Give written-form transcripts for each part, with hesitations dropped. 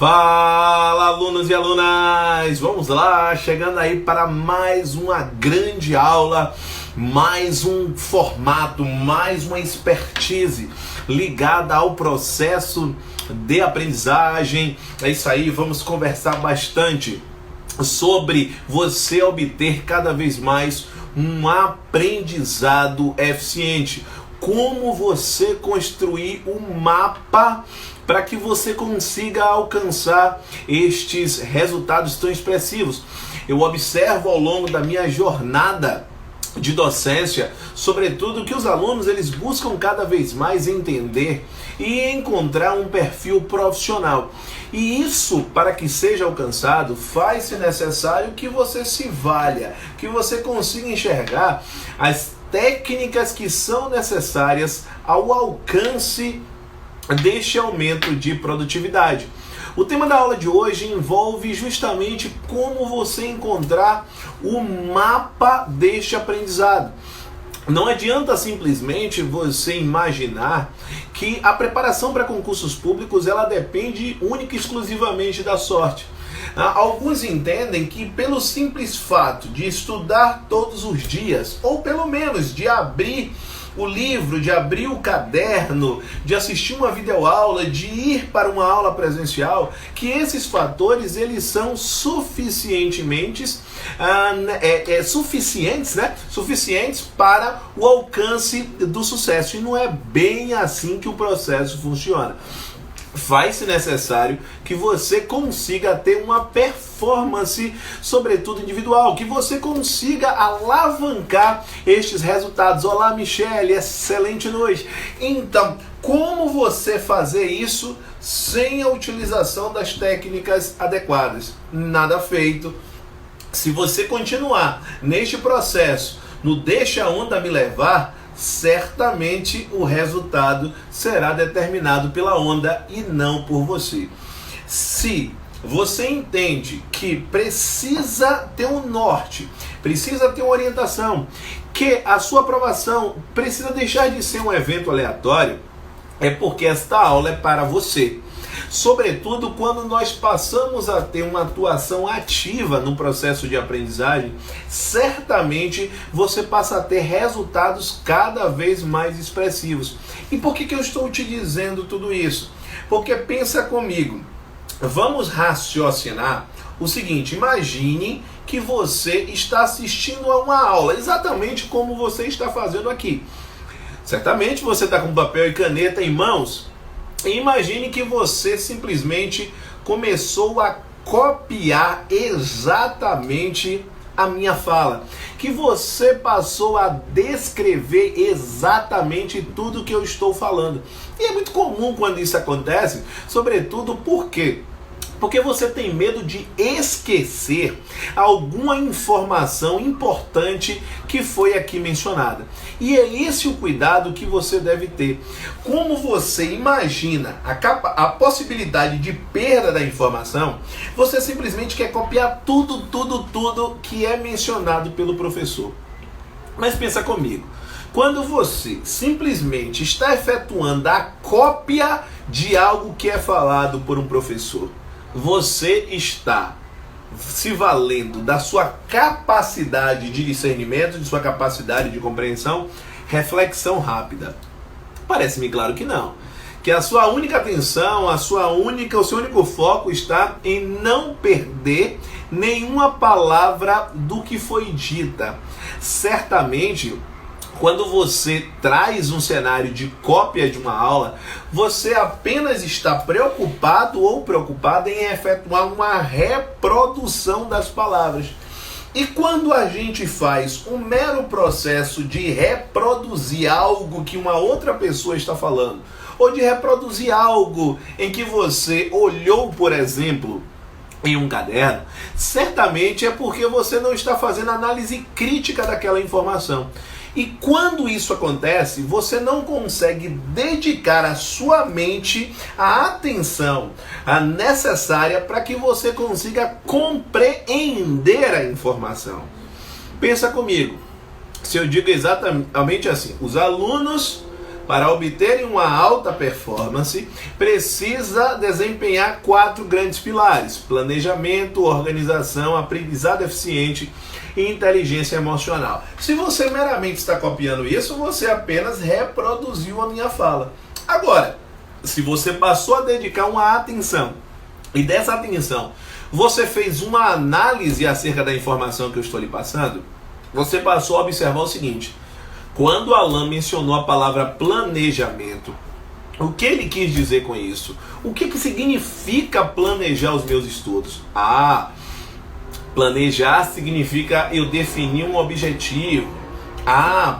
Fala, alunos e alunas! Vamos lá, chegando aí para mais uma grande aula, mais um formato, mais uma expertise ligada ao processo de aprendizagem. É isso aí, vamos conversar bastante sobre você obter cada vez mais um aprendizado eficiente. Como você construir um mapa para que você consiga alcançar estes resultados tão expressivos. Eu observo ao longo da minha jornada de docência, sobretudo, que os alunos eles buscam cada vez mais entender e encontrar um perfil profissional. E isso, para que seja alcançado, faz-se necessário que você se valha, que você consiga enxergar as técnicas que são necessárias ao alcance deste aumento de produtividade. O tema da aula de hoje envolve justamente como você encontrar o mapa deste aprendizado. Não adianta simplesmente você imaginar que a preparação para concursos públicos ela depende única e exclusivamente da sorte. Alguns entendem que pelo simples fato de estudar todos os dias, ou pelo menos de abrir o livro, de abrir o caderno, de assistir uma videoaula, de ir para uma aula presencial, que esses fatores eles são suficientes para o alcance do sucesso. E não é bem assim que o processo funciona. Faz-se necessário que você consiga ter uma performance, sobretudo individual, que você consiga alavancar estes resultados. Olá, Michele, excelente noite. Então, como você fazer isso sem a utilização das técnicas adequadas? Nada feito. Se você continuar neste processo, no deixa a onda me levar, certamente o resultado será determinado pela onda e não por você. Se você entende que precisa ter um norte, precisa ter uma orientação, que a sua aprovação precisa deixar de ser um evento aleatório, é porque esta aula é para você. Sobretudo quando nós passamos a ter uma atuação ativa no processo de aprendizagem, certamente você passa a ter resultados cada vez mais expressivos. E por que eu estou te dizendo tudo isso? Porque pensa comigo, vamos raciocinar o seguinte: imagine que você está assistindo a uma aula, exatamente como você está fazendo aqui. Certamente você está com papel e caneta em mãos. Imagine que você simplesmente começou a copiar exatamente a minha fala, que você passou a descrever exatamente tudo que eu estou falando. E é muito comum quando isso acontece, sobretudo porque você tem medo de esquecer alguma informação importante que foi aqui mencionada. E é esse o cuidado que você deve ter. Como você imagina a possibilidade de perda da informação, você simplesmente quer copiar tudo que é mencionado pelo professor. Mas pensa comigo. Quando você simplesmente está efetuando a cópia de algo que é falado por um professor, você está se valendo da sua capacidade de discernimento, de sua capacidade de compreensão, reflexão rápida. Parece-me claro que não. Que a sua única atenção, o seu único foco está em não perder nenhuma palavra do que foi dita. Certamente, quando você traz um cenário de cópia de uma aula, você apenas está preocupado ou preocupada em efetuar uma reprodução das palavras. E quando a gente faz um mero processo de reproduzir algo que uma outra pessoa está falando, ou de reproduzir algo em que você olhou, por exemplo, em um caderno, certamente é porque você não está fazendo análise crítica daquela informação. E quando isso acontece, você não consegue dedicar a sua mente a atenção necessária para que você consiga compreender a informação. Pensa comigo, se eu digo exatamente assim, os alunos para obterem uma alta performance, precisa desempenhar 4 grandes pilares: planejamento, organização, aprendizado eficiente e inteligência emocional. Se você meramente está copiando isso, você apenas reproduziu a minha fala. Agora, se você passou a dedicar uma atenção, e dessa atenção você fez uma análise acerca da informação que eu estou lhe passando, você passou a observar o seguinte: quando Alan mencionou a palavra planejamento, o que ele quis dizer com isso? O que significa planejar os meus estudos? Planejar significa eu definir um objetivo.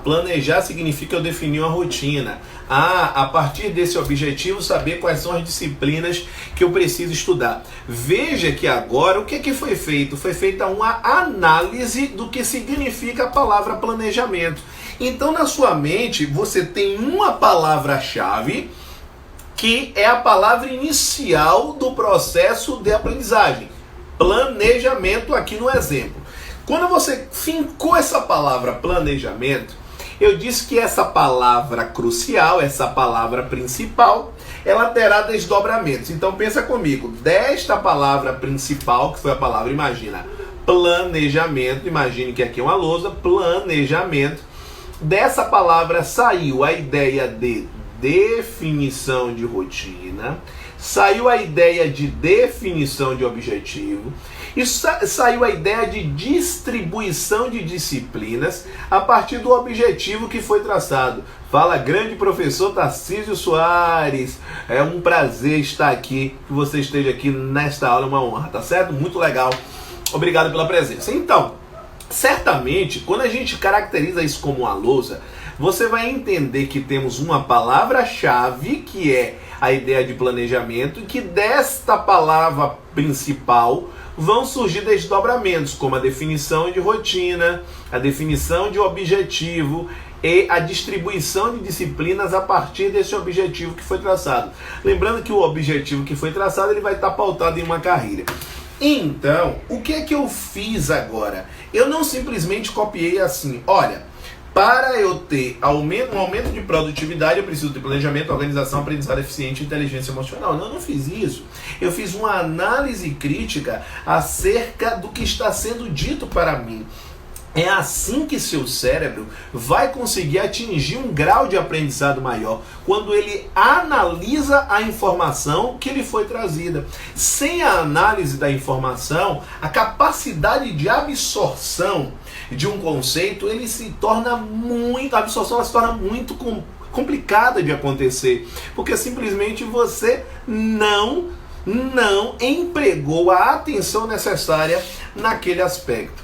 Planejar significa eu definir uma rotina. A partir desse objetivo, saber quais são as disciplinas que eu preciso estudar. Veja que agora o que foi feito? Foi feita uma análise do que significa a palavra planejamento. Então, na sua mente, você tem uma palavra-chave que é a palavra inicial do processo de aprendizagem. Planejamento aqui no exemplo. Quando você fincou essa palavra planejamento, eu disse que essa palavra crucial, essa palavra principal, ela terá desdobramentos. Então pensa comigo, desta palavra principal, que foi a palavra, imagina, planejamento, imagine que aqui é uma lousa, planejamento, dessa palavra saiu a ideia de definição de rotina, saiu a ideia de definição de objetivo, e saiu a ideia de distribuição de disciplinas a partir do objetivo que foi traçado. Fala, grande professor Tarcísio Soares, é um prazer estar aqui, que você esteja aqui nesta aula, é uma honra, tá certo? Muito legal, obrigado pela presença. Então, certamente, quando a gente caracteriza isso como uma lousa, você vai entender que temos uma palavra-chave, que é a ideia de planejamento, e que desta palavra principal vão surgir desdobramentos, como a definição de rotina, a definição de objetivo e a distribuição de disciplinas a partir desse objetivo que foi traçado. Lembrando que o objetivo que foi traçado, ele vai estar pautado em uma carreira. Então, o que é que eu fiz agora? Eu não simplesmente copiei assim, olha, para eu ter um aumento de produtividade, eu preciso de planejamento, organização, aprendizado eficiente e inteligência emocional. Não, eu não fiz isso. Eu fiz uma análise crítica acerca do que está sendo dito para mim. É assim que seu cérebro vai conseguir atingir um grau de aprendizado maior, quando ele analisa a informação que lhe foi trazida. Sem a análise da informação, a capacidade de absorção de um conceito, a absorção ela se torna muito complicada de acontecer, porque simplesmente você não empregou a atenção necessária naquele aspecto.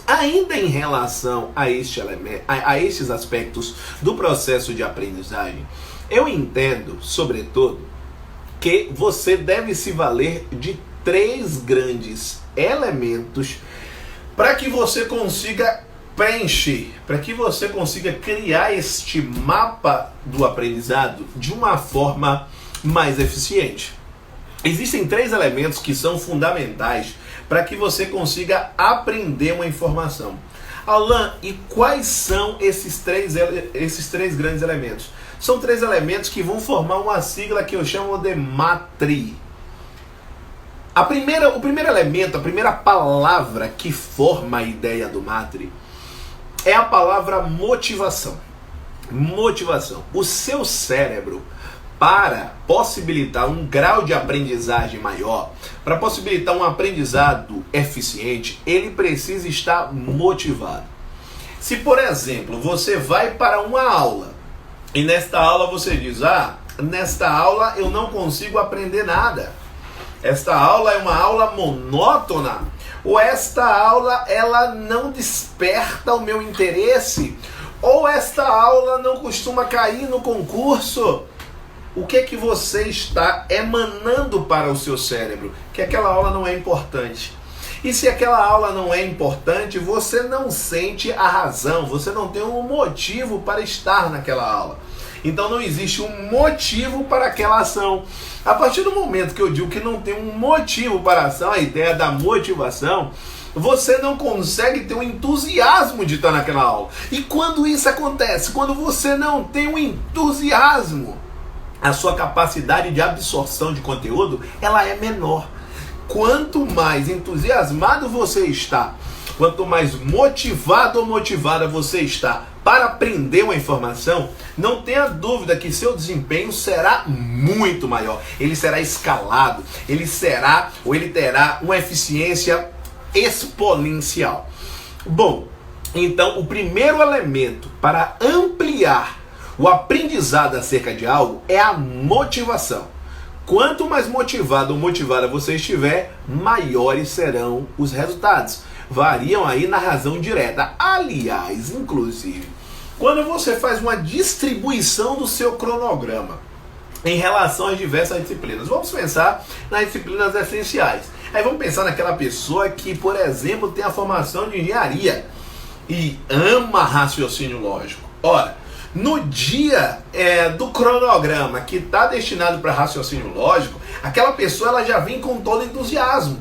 Ainda em relação a estes aspectos do processo de aprendizagem, eu entendo, sobretudo, que você deve se valer de 3 grandes elementos para que você consiga preencher, para que você consiga criar este mapa do aprendizado de uma forma mais eficiente. Existem 3 elementos que são fundamentais para que você consiga aprender uma informação. Alan, e quais são esses três grandes elementos? São 3 elementos que vão formar uma sigla que eu chamo de MATRI. O primeiro elemento, a primeira palavra que forma a ideia do MATRI é a palavra motivação. Motivação. O seu cérebro, para possibilitar um grau de aprendizagem maior, para possibilitar um aprendizado eficiente, ele precisa estar motivado. Se, por exemplo, você vai para uma aula e nesta aula você diz, nesta aula eu não consigo aprender nada, esta aula é uma aula monótona, ou esta aula ela não desperta o meu interesse, ou esta aula não costuma cair no concurso, o que é que você está emanando para o seu cérebro? Que aquela aula não é importante. E se aquela aula não é importante, você não sente a razão, você não tem um motivo para estar naquela aula. Então não existe um motivo para aquela ação. A partir do momento que eu digo que não tem um motivo para a ação, a ideia da motivação, você não consegue ter um entusiasmo de estar naquela aula. E quando isso acontece, quando você não tem um entusiasmo, a sua capacidade de absorção de conteúdo, ela é menor. Quanto mais entusiasmado você está, quanto mais motivado ou motivada você está para aprender uma informação, não tenha dúvida que seu desempenho será muito maior. Ele será escalado, ele terá uma eficiência exponencial. Bom, então o primeiro elemento para ampliar o aprendizado acerca de algo é a motivação. Quanto mais motivado ou motivada você estiver, maiores serão os resultados. Variam aí na razão direta. Aliás, inclusive, quando você faz uma distribuição do seu cronograma em relação às diversas disciplinas, vamos pensar nas disciplinas essenciais. Aí vamos pensar naquela pessoa que, por exemplo, tem a formação de engenharia e ama raciocínio lógico. Ora, no dia do cronograma que está destinado para raciocínio lógico, aquela pessoa ela já vem com todo entusiasmo.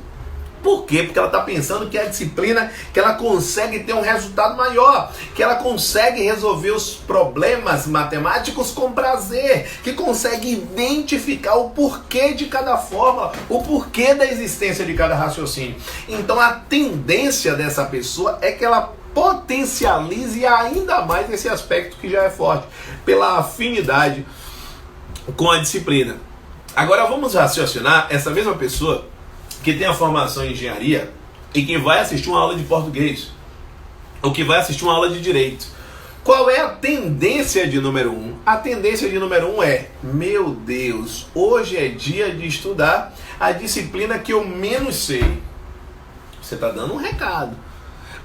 Por quê? Porque ela está pensando que é a disciplina que ela consegue ter um resultado maior, que ela consegue resolver os problemas matemáticos com prazer, que consegue identificar o porquê de cada fórmula, o porquê da existência de cada raciocínio. Então a tendência dessa pessoa é que ela potencialize ainda mais esse aspecto que já é forte, pela afinidade com a disciplina. Agora vamos raciocinar essa mesma pessoa que tem a formação em engenharia e que vai assistir uma aula de português, ou que vai assistir uma aula de direito. Qual é a tendência de número 1? A tendência de número 1 é: meu Deus, hoje é dia de estudar a disciplina que eu menos sei. Você está dando um recado.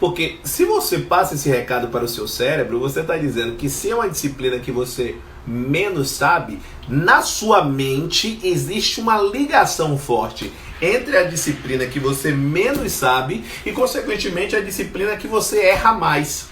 Porque se você passa esse recado para o seu cérebro, você está dizendo que se é uma disciplina que você menos sabe, na sua mente existe uma ligação forte entre a disciplina que você menos sabe e, consequentemente, a disciplina que você erra mais.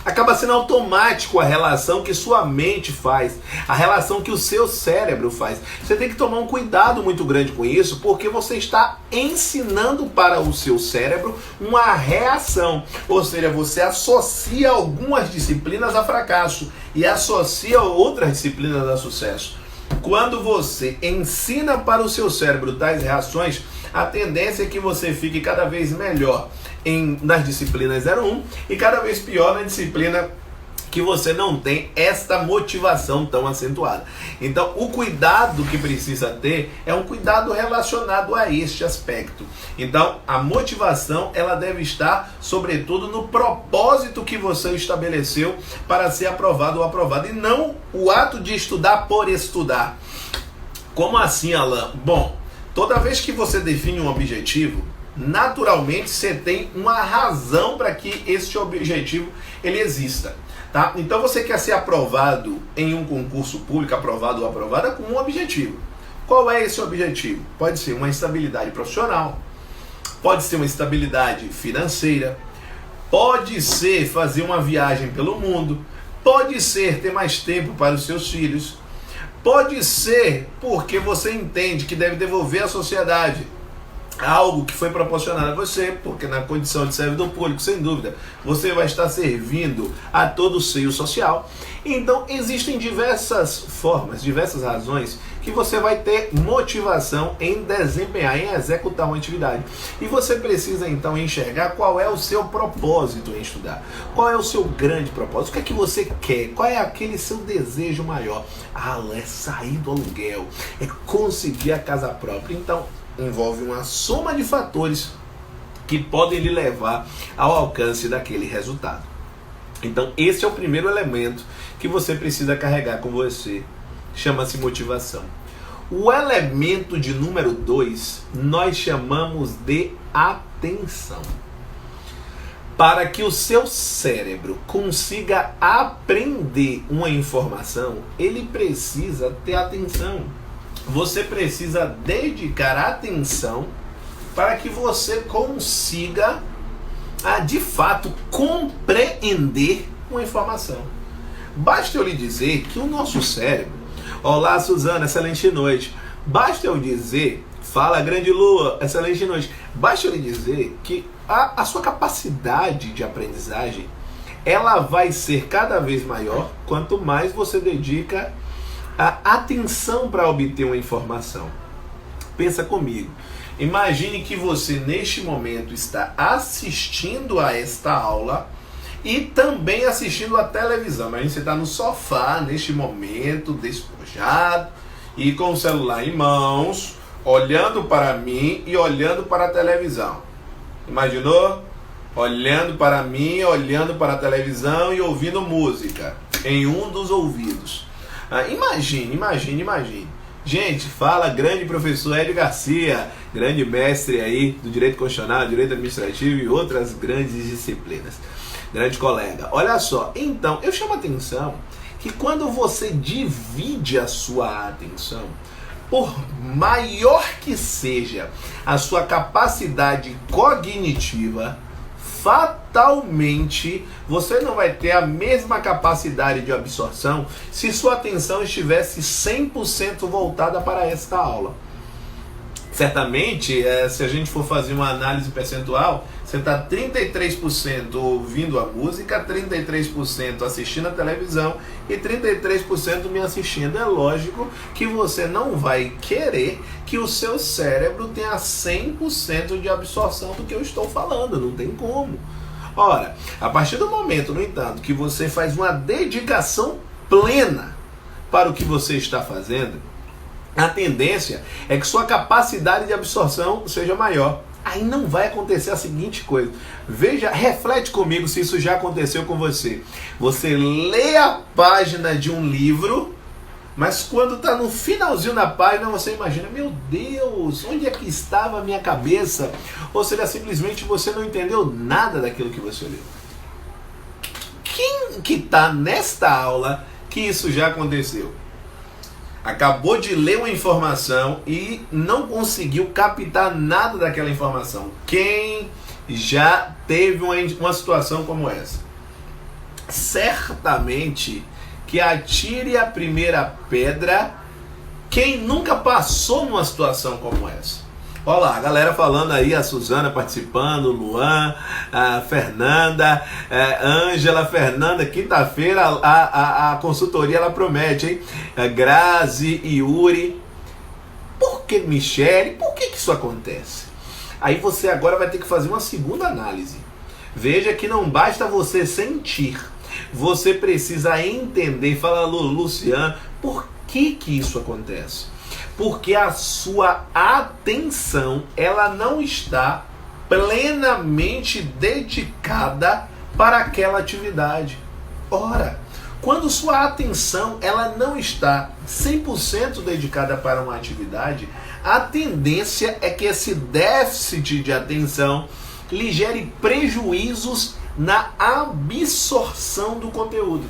Acaba sendo automático a relação que sua mente faz, a relação que o seu cérebro faz. Você tem que tomar um cuidado muito grande com isso, porque você está ensinando para o seu cérebro uma reação. Ou seja, você associa algumas disciplinas a fracasso e associa outras disciplinas a sucesso. Quando você ensina para o seu cérebro tais reações, a tendência é que você fique cada vez melhor nas disciplinas 01 e cada vez pior na disciplina que você não tem esta motivação tão acentuada. Então, o cuidado que precisa ter é um cuidado relacionado a este aspecto. Então, a motivação ela deve estar, sobretudo, no propósito que você estabeleceu para ser aprovado ou aprovado, e não o ato de estudar por estudar. Como assim, Alan? Bom, toda vez que você define um objetivo, naturalmente você tem uma razão para que este objetivo ele exista. Tá? Então você quer ser aprovado em um concurso público, aprovado ou aprovada, com um objetivo. Qual é esse objetivo? Pode ser uma estabilidade profissional, pode ser uma estabilidade financeira, pode ser fazer uma viagem pelo mundo, pode ser ter mais tempo para os seus filhos, pode ser porque você entende que deve devolver à sociedade algo que foi proporcionado a você, porque na condição de servidor público, sem dúvida, você vai estar servindo a todo o seio social. Então, existem diversas formas, diversas razões que você vai ter motivação em desempenhar, em executar uma atividade. E você precisa, então, enxergar qual é o seu propósito em estudar. Qual é o seu grande propósito? O que é que você quer? Qual é aquele seu desejo maior? É sair do aluguel, é conseguir a casa própria. Então, envolve uma soma de fatores que podem lhe levar ao alcance daquele resultado. Então, esse é o primeiro elemento que você precisa carregar com você. Chama-se motivação. O elemento de número 2, nós chamamos de atenção. Para que o seu cérebro consiga aprender uma informação, ele precisa ter atenção. Você precisa dedicar atenção para que você consiga, de fato, compreender uma informação. basta eu lhe dizer que o nosso cérebro... Olá, Suzana, excelente noite. Basta eu dizer... Fala, grande Lua, excelente noite. Basta eu lhe dizer que a sua capacidade de aprendizagem, ela vai ser cada vez maior quanto mais você dedica a atenção para obter uma informação. Pensa comigo. Imagine que você neste momento está assistindo a esta aula e também assistindo a televisão. Imagine que você está no sofá neste momento, despojado e com o celular em mãos, olhando para mim e olhando para a televisão. Imaginou? Olhando para mim, olhando para a televisão e ouvindo música em um dos ouvidos. Imagine. Gente, fala grande professor Hélio Garcia, grande mestre aí do direito constitucional, direito administrativo e outras grandes disciplinas. Grande colega. Olha só, então, eu chamo a atenção que quando você divide a sua atenção, por maior que seja a sua capacidade cognitiva, fatalmente você não vai ter a mesma capacidade de absorção se sua atenção estivesse 100% voltada para esta aula. Certamente, se a gente for fazer uma análise percentual, você está 33% ouvindo a música, 33% assistindo a televisão e 33% me assistindo. É lógico que você não vai querer que o seu cérebro tenha 100% de absorção do que eu estou falando, não tem como. Ora, a partir do momento, no entanto, que você faz uma dedicação plena para o que você está fazendo, a tendência é que sua capacidade de absorção seja maior. Aí não vai acontecer a seguinte coisa. Veja, reflete comigo se isso já aconteceu com você. Você lê a página de um livro, mas quando está no finalzinho da página, você imagina, meu Deus, onde é que estava a minha cabeça? Ou seja, simplesmente você não entendeu nada daquilo que você leu. Quem que está nesta aula que isso já aconteceu? Acabou de ler uma informação e não conseguiu captar nada daquela informação. Quem já teve uma situação como essa? Certamente que atire a primeira pedra quem nunca passou numa situação como essa. Olha lá, a galera falando aí, a Suzana participando, o Luan, a Fernanda, Ângela, Fernanda, quinta-feira a consultoria ela promete, hein? Grazi, Yuri. Por que, Michele? Por que isso acontece? Aí você agora vai ter que fazer uma segunda análise. Veja que não basta você sentir, você precisa entender. Fala, Luciano, por que isso acontece? Porque a sua atenção, ela não está plenamente dedicada para aquela atividade. Ora, quando sua atenção ela não está 100% dedicada para uma atividade, a tendência é que esse déficit de atenção lhe gere prejuízos na absorção do conteúdo.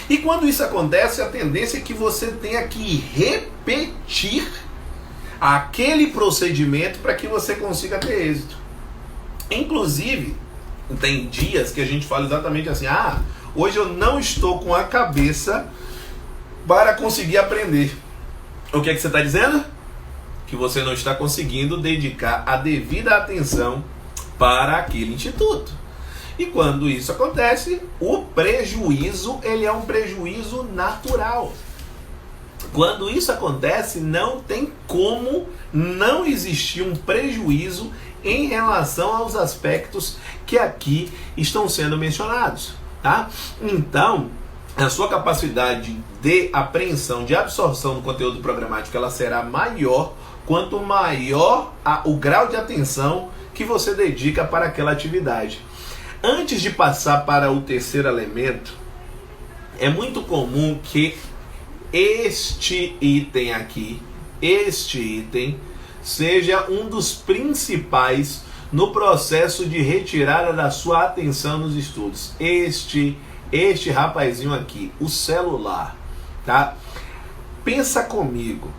E quando isso acontece, a tendência é que você tenha que repetir aquele procedimento para que você consiga ter êxito. Inclusive, tem dias que a gente fala exatamente assim, hoje eu não estou com a cabeça para conseguir aprender. O que é que você está dizendo? Que você não está conseguindo dedicar a devida atenção para aquele instituto. E quando isso acontece, o prejuízo, ele é um prejuízo natural. Quando isso acontece, não tem como não existir um prejuízo em relação aos aspectos que aqui estão sendo mencionados, tá? Então, a sua capacidade de apreensão, de absorção do conteúdo programático, ela será maior quanto maior o grau de atenção que você dedica para aquela atividade. Antes de passar para o terceiro elemento, é muito comum que este item aqui, seja um dos principais no processo de retirada da sua atenção nos estudos. Este rapazinho aqui, o celular, tá? Pensa comigo,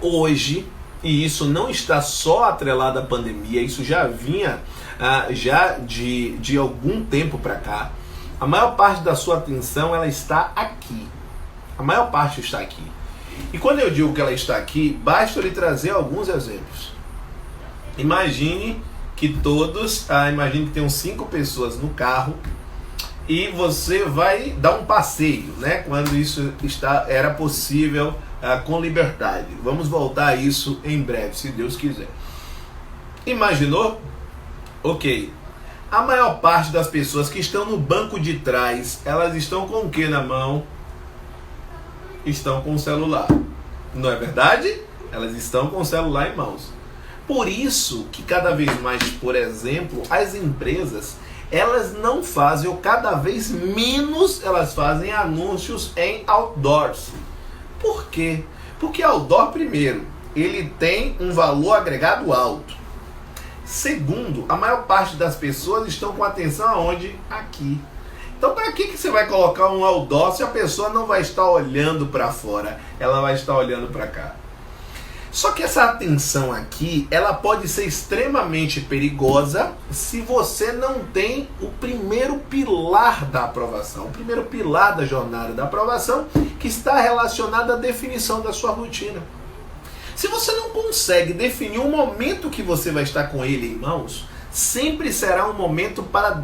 hoje, e isso não está só atrelado à pandemia, isso já vinha já de algum tempo para cá, A maior parte da sua atenção, ela está aqui. A maior parte está aqui. E quando eu digo que ela está aqui, basta lhe trazer alguns exemplos. Imagine que imagine que tem 5 pessoas no carro e você vai dar um passeio, né? Quando isso era possível com liberdade. Vamos voltar a isso em breve, se Deus quiser. Imaginou? Ok. A maior parte das pessoas que estão no banco de trás, elas estão com o que na mão? Estão com o celular. Não é verdade? Elas estão com o celular em mãos. Por isso que cada vez mais, por exemplo, as empresas, elas não fazem, ou cada vez menos elas fazem anúncios em outdoors. Por quê? Porque outdoor, primeiro, ele tem um valor agregado alto. Segundo, a maior parte das pessoas estão com atenção aonde? Aqui. Então, para que você vai colocar um outdoor se a pessoa não vai estar olhando para fora? Ela vai estar olhando para cá. Só que essa atenção aqui, ela pode ser extremamente perigosa se você não tem o primeiro pilar da aprovação, o primeiro pilar da jornada da aprovação, que está relacionado à definição da sua rotina. Se você não consegue definir o momento que você vai estar com ele em mãos, sempre será um momento para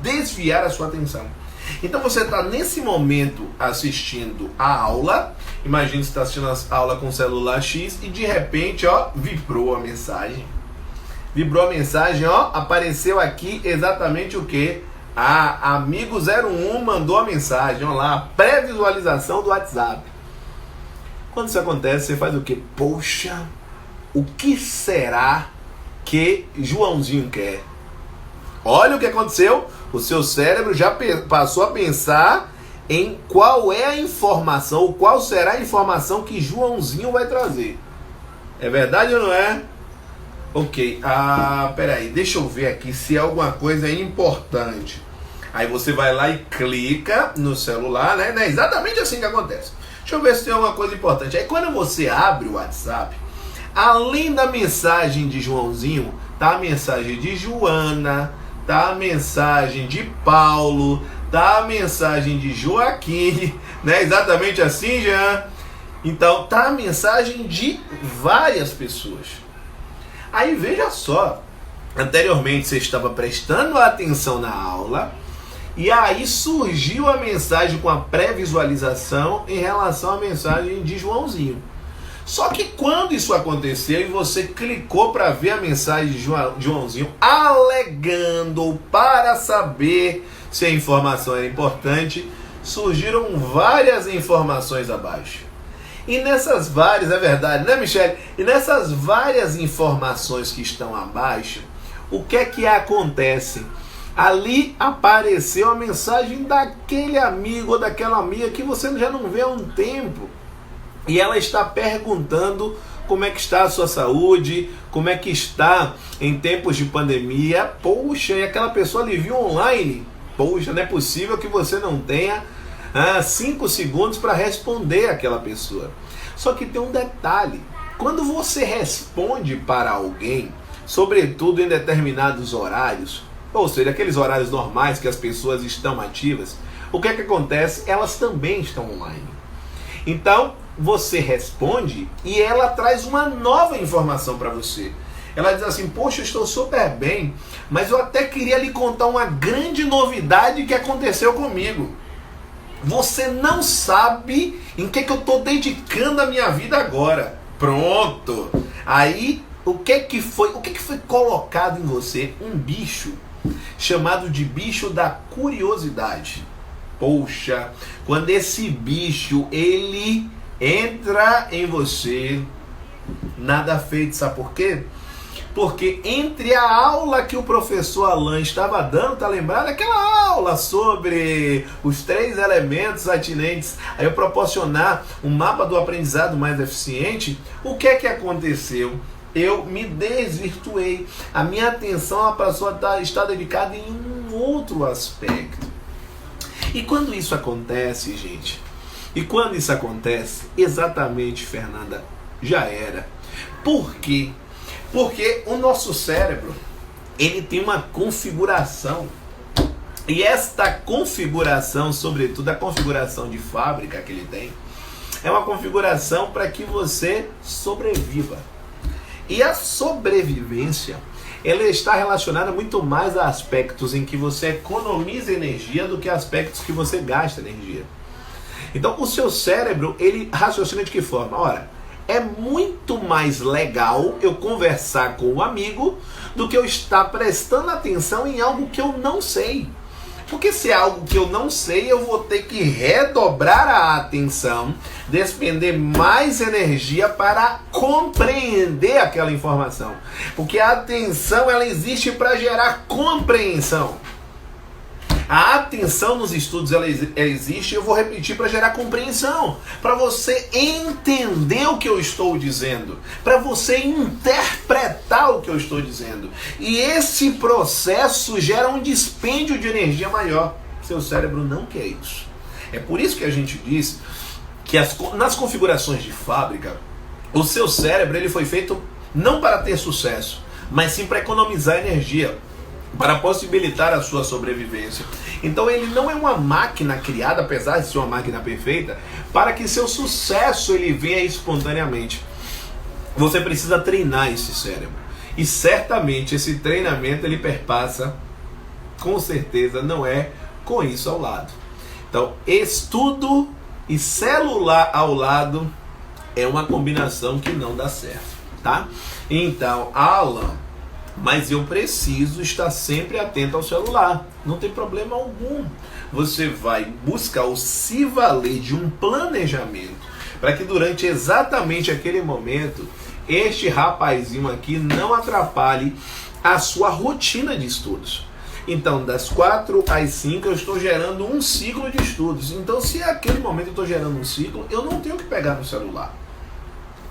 desviar a sua atenção. Então você está nesse momento assistindo a aula, imagina que você está assistindo a aula com o celular X e de repente, vibrou a mensagem. Vibrou a mensagem, apareceu aqui exatamente o que? Amigo 01 mandou a mensagem, lá, pré-visualização do WhatsApp. Quando isso acontece, você faz o quê? Poxa, o que será que Joãozinho quer? Olha o que aconteceu. O seu cérebro já passou a pensar em qual é a informação, ou qual será a informação que Joãozinho vai trazer. É verdade ou não é? Ok. Peraí, deixa eu ver aqui se é alguma coisa importante. Aí você vai lá e clica no celular, né? Não é exatamente assim que acontece. Deixa eu ver se tem alguma coisa importante. Aí quando você abre o WhatsApp, além da mensagem de Joãozinho, tá a mensagem de Joana, tá a mensagem de Paulo, tá a mensagem de Joaquim, né? Exatamente assim, Jean. Então, tá a mensagem de várias pessoas. Aí veja só, anteriormente você estava prestando atenção na aula, e aí surgiu a mensagem com a pré-visualização em relação à mensagem de Joãozinho. Só que quando isso aconteceu e você clicou para ver a mensagem de Joãozinho alegando para saber se a informação era importante, surgiram várias informações abaixo. E nessas várias, é verdade, né, Michele? E nessas várias informações que estão abaixo, o que é que acontece? Ali apareceu a mensagem daquele amigo ou daquela amiga que você já não vê há um tempo. E ela está perguntando como é que está a sua saúde, como é que está em tempos de pandemia. Poxa, e aquela pessoa lhe viu online. Poxa, não é possível que você não tenha 5 segundos para responder aquela pessoa. Só que tem um detalhe. Quando você responde para alguém, sobretudo em determinados horários, ou seja, aqueles horários normais que as pessoas estão ativas, o que é que acontece? Elas também estão online. Então, você responde e ela traz uma nova informação para você. Ela diz assim, poxa, eu estou super bem, mas eu até queria lhe contar uma grande novidade que aconteceu comigo. Você não sabe em que eu estou dedicando a minha vida agora. Pronto. Aí, o que foi colocado em você? Um bicho chamado de bicho da curiosidade. Poxa, quando esse bicho, ele entra em você, nada feito, sabe por quê? Porque entre a aula que o professor Alain estava dando, tá lembrado? Aquela aula sobre os 3 elementos atinentes a eu proporcionar um mapa do aprendizado mais eficiente, o que é que aconteceu? Eu me desvirtuei. A minha atenção passou a estar dedicada em um outro aspecto. E quando isso acontece, gente? E quando isso acontece, exatamente, Fernanda, já era. Por quê? Porque o nosso cérebro, ele tem uma configuração E esta configuração, sobretudo a configuração de fábrica que ele tem, é uma configuração para que você sobreviva. E a sobrevivência, ela está relacionada muito mais a aspectos em que você economiza energia do que a aspectos que você gasta energia. Então o seu cérebro, ele raciocina de que forma? Ora, é muito mais legal eu conversar com um amigo do que eu estar prestando atenção em algo que eu não sei. Porque se é algo que eu não sei, eu vou ter que redobrar a atenção, despender mais energia para compreender aquela informação. Porque a atenção, ela existe para gerar compreensão. A atenção nos estudos, ela existe, eu vou repetir, para gerar compreensão. Para você entender o que eu estou dizendo. Para você interpretar o que eu estou dizendo. E esse processo gera um dispêndio de energia maior. Seu cérebro não quer isso. É por isso que a gente diz que nas configurações de fábrica, o seu cérebro ele foi feito não para ter sucesso, mas sim para economizar energia, para possibilitar a sua sobrevivência. Então ele não é uma máquina criada, apesar de ser uma máquina perfeita, para que seu sucesso ele venha espontaneamente. Você precisa treinar esse cérebro. E certamente esse treinamento ele perpassa, com certeza, não é com isso ao lado. Então estudo e celular ao lado é uma combinação que não dá certo, tá? Então, Alan, mas eu preciso estar sempre atento ao celular. Não tem problema algum. Você vai buscar ou se valer de um planejamento para que durante exatamente aquele momento este rapazinho aqui não atrapalhe a sua rotina de estudos. Então, das 4 às 5 eu estou gerando um ciclo de estudos. Então, se naquele momento eu estou gerando um ciclo, eu não tenho que pegar no celular.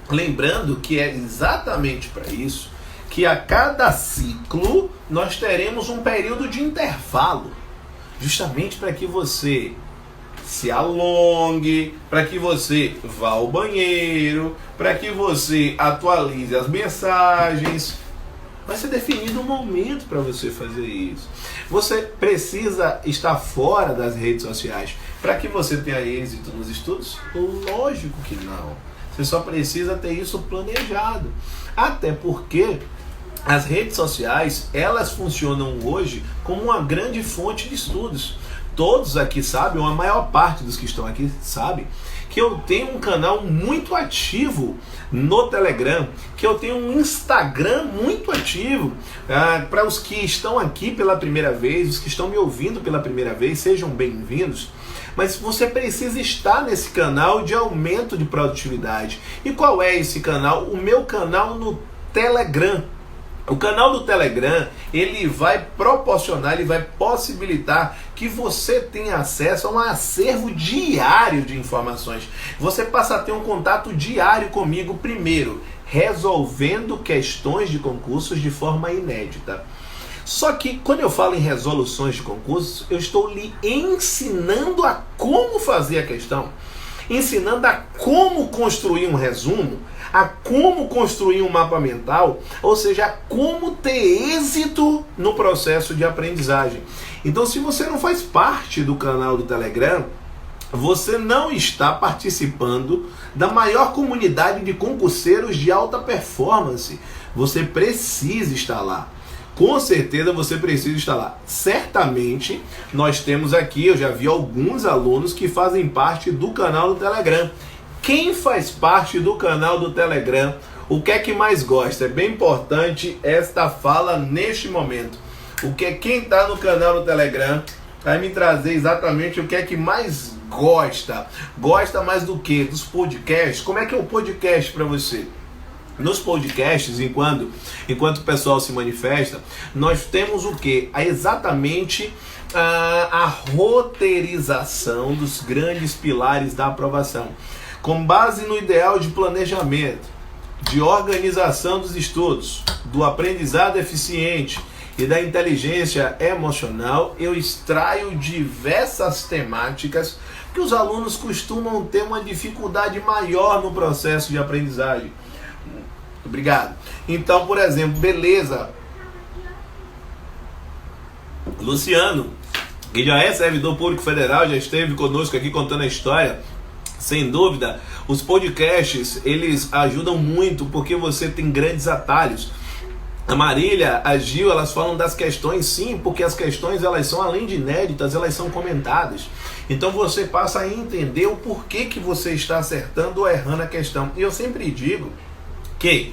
Lembrando que é exatamente para isso que a cada ciclo nós teremos um período de intervalo, justamente para que você se alongue, para que você vá ao banheiro, para que você atualize as mensagens. Vai ser definido um momento para você fazer isso. Você precisa estar fora das redes sociais para que você tenha êxito nos estudos? Lógico que não. Você só precisa ter isso planejado. Até porque as redes sociais, elas funcionam hoje como uma grande fonte de estudos. Todos aqui sabem, ou a maior parte dos que estão aqui sabe, que eu tenho um canal muito ativo no Telegram, que eu tenho um Instagram muito ativo. Para os que estão aqui pela primeira vez, os que estão me ouvindo pela primeira vez, sejam bem-vindos. Mas você precisa estar nesse canal de aumento de produtividade. E qual é esse canal? O meu canal no Telegram. O canal do Telegram, ele vai proporcionar, ele vai possibilitar que você tenha acesso a um acervo diário de informações. Você passa a ter um contato diário comigo, primeiro, resolvendo questões de concursos de forma inédita. Só que quando eu falo em resoluções de concursos, eu estou lhe ensinando a como fazer a questão, ensinando a como construir um resumo, a como construir um mapa mental, ou seja, a como ter êxito no processo de aprendizagem. Então, se você não faz parte do canal do Telegram, você não está participando da maior comunidade de concurseiros de alta performance. Você precisa estar lá. Com certeza você precisa estar lá. Certamente nós temos aqui, eu já vi alguns alunos que fazem parte do canal do Telegram. Quem faz parte do canal do Telegram, o que é que mais gosta? É bem importante esta fala neste momento. Quem está no canal do Telegram vai me trazer exatamente o que é que mais gosta. Gosta mais do que? Dos podcasts. Como é que é o podcast para você? Nos podcasts, enquanto o pessoal se manifesta, nós temos o que? Exatamente a roteirização dos grandes pilares da aprovação. Com base no ideal de planejamento, de organização dos estudos, do aprendizado eficiente e da inteligência emocional, eu extraio diversas temáticas que os alunos costumam ter uma dificuldade maior no processo de aprendizagem. Obrigado. Então, por exemplo, beleza. Luciano, que já é servidor público federal, já esteve conosco aqui contando a história. Sem dúvida, os podcasts, eles ajudam muito porque você tem grandes atalhos. A Marília, a Gil, elas falam das questões, sim, porque as questões, elas são, além de inéditas, elas são comentadas. Então você passa a entender o porquê que você está acertando ou errando a questão. E eu sempre digo que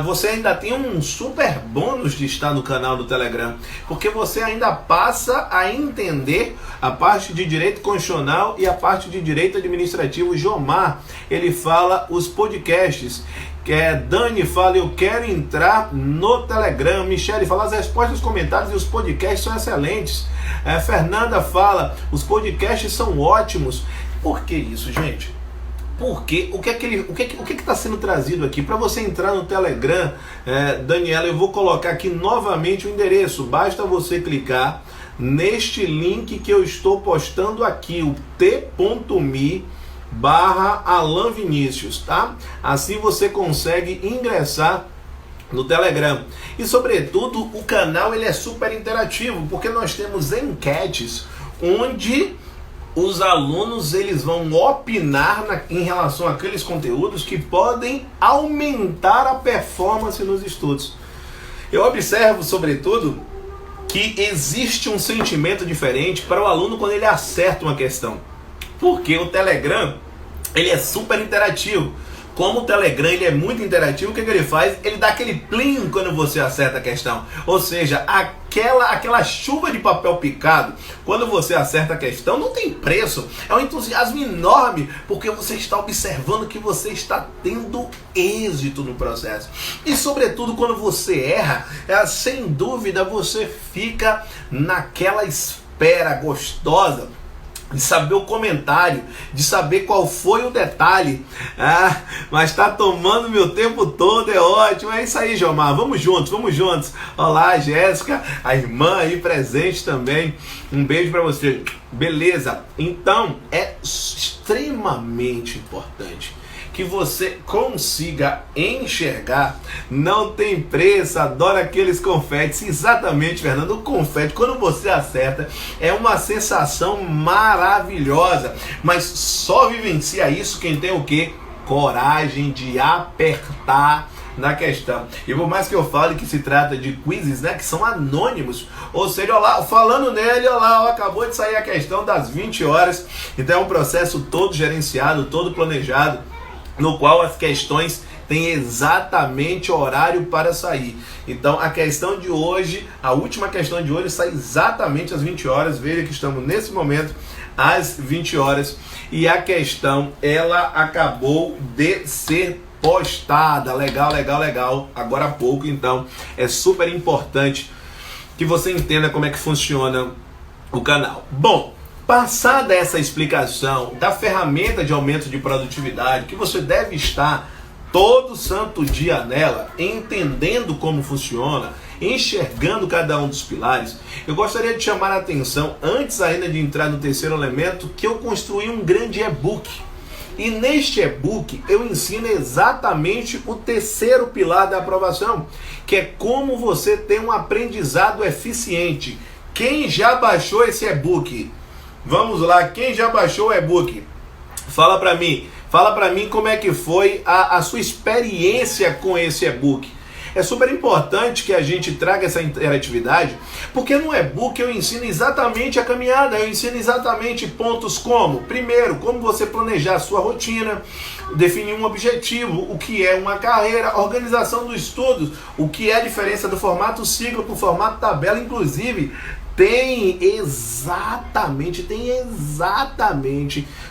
você ainda tem um super bônus de estar no canal do Telegram, porque você ainda passa a entender a parte de direito constitucional e a parte de direito administrativo. O Jomar, ele fala os podcasts. Dani fala, eu quero entrar no Telegram. Michele fala, as respostas, os comentários e os podcasts são excelentes. Fernanda fala, os podcasts são ótimos. Por que isso, gente? Porque o que está sendo trazido aqui? Para você entrar no Telegram, Daniela, eu vou colocar aqui novamente o endereço. Basta você clicar neste link que eu estou postando aqui, o t.me/Alan Vinícius, tá? Assim você consegue ingressar no Telegram. E sobretudo o canal, ele é super interativo, porque nós temos enquetes onde os alunos, eles vão opinar em relação àqueles conteúdos que podem aumentar a performance nos estudos. Eu observo, sobretudo, que existe um sentimento diferente para o aluno quando ele acerta uma questão. Porque o Telegram, ele é super interativo. Como o Telegram, ele é muito interativo, o que ele faz? Ele dá aquele plim quando você acerta a questão. Ou seja, aquela chuva de papel picado, quando você acerta a questão, não tem preço. É um entusiasmo enorme, porque você está observando que você está tendo êxito no processo. E sobretudo quando você erra, sem dúvida você fica naquela espera gostosa de saber o comentário, de saber qual foi o detalhe. Mas tá tomando meu tempo todo, é ótimo. É isso aí, Jomar, vamos juntos, vamos juntos. Olá, Jéssica, a irmã aí presente também, um beijo para você. Beleza, então é extremamente importante que você consiga enxergar. Não tem preço, adoro aqueles confetes. Exatamente, Fernando, o confete, quando você acerta, é uma sensação maravilhosa, mas só vivencia isso quem tem o quê? Coragem de apertar na questão. E por mais que eu fale que se trata de quizzes, né, que são anônimos, ou seja, olha lá, falando nele, olha lá, acabou de sair a questão das 20 horas, então é um processo todo gerenciado, todo planejado, no qual as questões têm exatamente horário para sair. Então a questão de hoje, a última questão de hoje sai exatamente às 20 horas, veja que estamos nesse momento às 20 horas, e a questão, ela acabou de ser postada, legal, agora há pouco. Então é super importante que você entenda como é que funciona o canal. Bom, passada essa explicação da ferramenta de aumento de produtividade, que você deve estar todo santo dia nela, entendendo como funciona, enxergando cada um dos pilares, eu gostaria de chamar a atenção, antes ainda de entrar no terceiro elemento, que eu construí um grande e-book. E neste e-book eu ensino exatamente o terceiro pilar da aprovação, que é como você ter um aprendizado eficiente. Quem já baixou esse e-book? Vamos lá, quem já baixou o e-book? Fala para mim como é que foi a sua experiência com esse e-book. É super importante que a gente traga essa interatividade, porque no e-book eu ensino exatamente a caminhada, eu ensino exatamente pontos como, primeiro, como você planejar a sua rotina, definir um objetivo, o que é uma carreira, organização dos estudos, o que é a diferença do formato sigla para o formato tabela, inclusive tem exatamente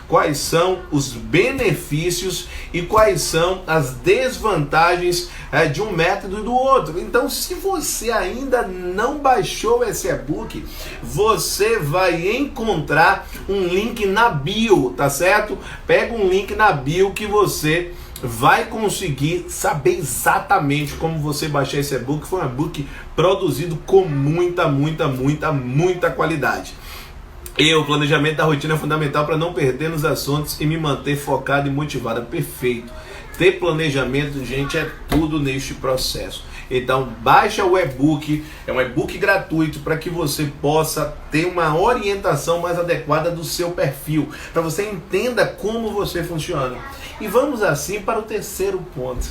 quais são os benefícios e quais são as desvantagens de um método e do outro. Então, se você ainda não baixou esse e-book, você vai encontrar um link na bio, tá certo? Pega um link na bio que você vai conseguir saber exatamente como você baixar esse e-book. Foi um e-book produzido com muita qualidade. E o planejamento da rotina é fundamental para não perder nos assuntos e me manter focado e motivado. Perfeito. Ter planejamento, gente, é tudo neste processo. Então baixa o e-book, é um e-book gratuito para que você possa ter uma orientação mais adequada do seu perfil, para você entenda como você funciona. E vamos assim para o terceiro ponto.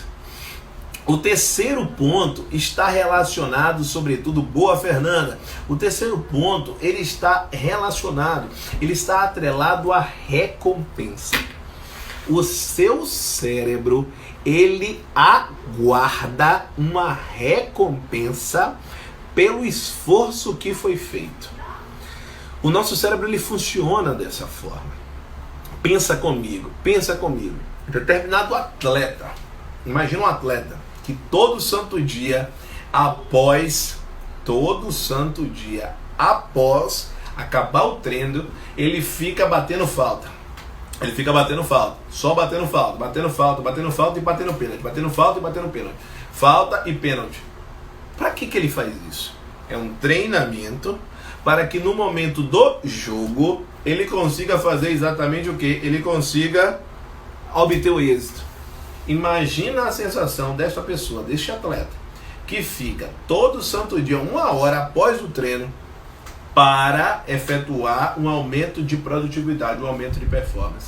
O terceiro ponto está relacionado, sobretudo, boa Fernanda, o terceiro ponto, ele está relacionado, ele está atrelado à recompensa. O seu cérebro, ele aguarda uma recompensa pelo esforço que foi feito. O nosso cérebro, ele funciona dessa forma. Pensa comigo. Determinado atleta, imagina um atleta que todo santo dia, após acabar o treino, ele fica batendo falta. Só batendo falta e batendo pênalti. Falta e pênalti. Para que ele faz isso? É um treinamento para que no momento do jogo ele consiga fazer exatamente o que? Ele consiga obter o êxito. Imagina a sensação desta pessoa, deste atleta, que fica todo santo dia, 1 hora após o treino, para efetuar um aumento de produtividade, um aumento de performance.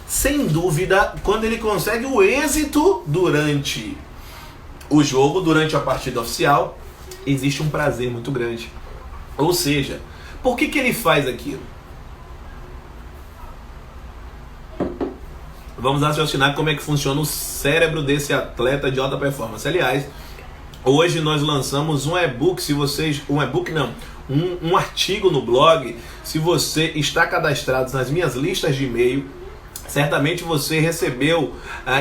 Sem dúvida, quando ele consegue o êxito durante o jogo, durante a partida oficial, existe um prazer muito grande. Ou seja, por que ele faz aquilo? Vamos raciocinar como é que funciona o cérebro desse atleta de alta performance. Aliás, hoje nós lançamos um e-book, um artigo no blog. Se você está cadastrado nas minhas listas de e-mail, certamente você recebeu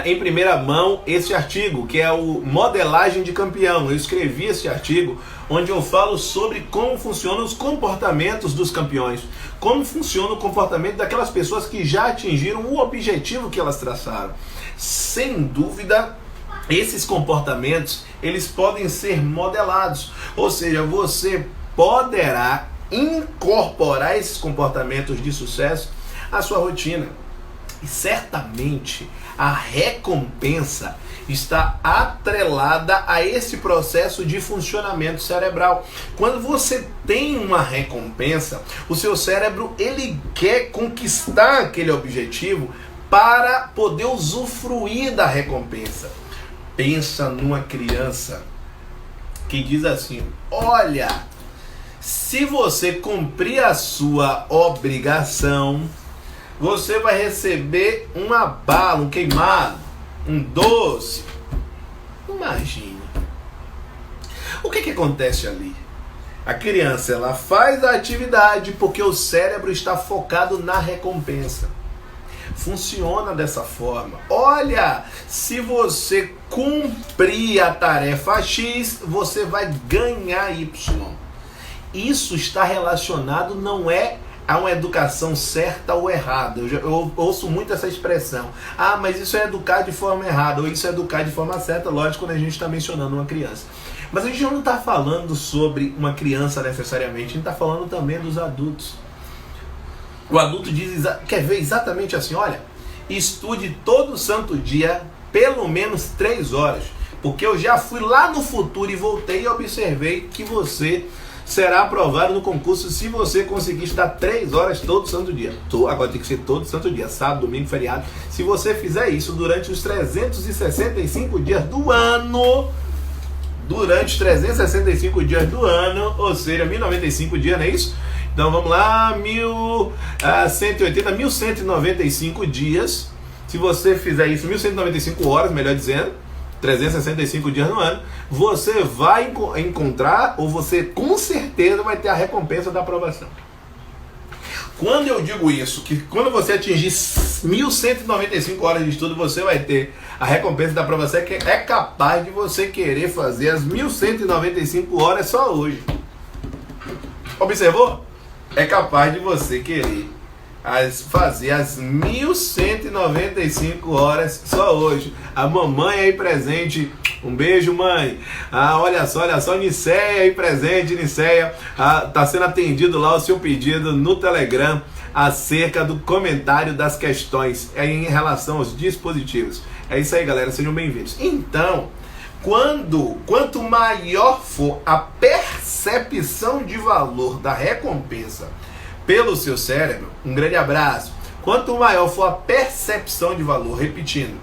em primeira mão esse artigo, que é o Modelagem de Campeão. Eu escrevi esse artigo onde eu falo sobre como funcionam os comportamentos dos campeões, como funciona o comportamento daquelas pessoas que já atingiram o objetivo que elas traçaram. Sem dúvida, esses comportamentos, eles podem ser modelados, ou seja, você poderá incorporar esses comportamentos de sucesso à sua rotina. E certamente a recompensa está atrelada a esse processo de funcionamento cerebral. Quando você tem uma recompensa, o seu cérebro, ele quer conquistar aquele objetivo para poder usufruir da recompensa. Pensa numa criança que diz assim: olha, se você cumprir a sua obrigação, você vai receber uma bala, um queimado, um doce. Imagine. O que acontece ali? A criança, ela faz a atividade porque o cérebro está focado na recompensa. Funciona dessa forma. Olha, se você cumprir a tarefa X, você vai ganhar Y. Isso está relacionado, não é a uma educação certa ou errada. Eu ouço muito essa expressão. Ah, mas isso é educar de forma errada, ou isso é educar de forma certa, lógico, quando a gente está mencionando uma criança. Mas a gente não está falando sobre uma criança necessariamente, a gente está falando também dos adultos. O adulto quer ver exatamente assim: olha, estude todo santo dia, pelo menos 3 horas, porque eu já fui lá no futuro e voltei e observei que você será aprovado no concurso se você conseguir estudar 3 horas todo santo dia. Agora tem que ser todo santo dia, sábado, domingo, feriado. Se você fizer isso durante os 365 dias do ano, ou seja, 1095 dias, não é isso? Então vamos lá, 1195 dias. Se você fizer isso, 1195 horas, melhor dizendo, 365 dias no ano, você vai encontrar, ou você com certeza vai ter a recompensa da aprovação. Quando eu digo isso, que quando você atingir 1195 horas de estudo, você vai ter a recompensa da aprovação, que é capaz de você querer fazer as 1195 horas só hoje. Observou? É capaz de você querer fazer as 1195 horas só hoje. A mamãe aí presente, um beijo, mãe. Olha só, Niceia aí presente, Niceia. Tá sendo atendido lá o seu pedido no Telegram acerca do comentário das questões em relação aos dispositivos. É isso aí, galera, sejam bem-vindos. Então, quanto maior for a percepção de valor da recompensa pelo seu cérebro, um grande abraço, quanto maior for a percepção de valor, repetindo,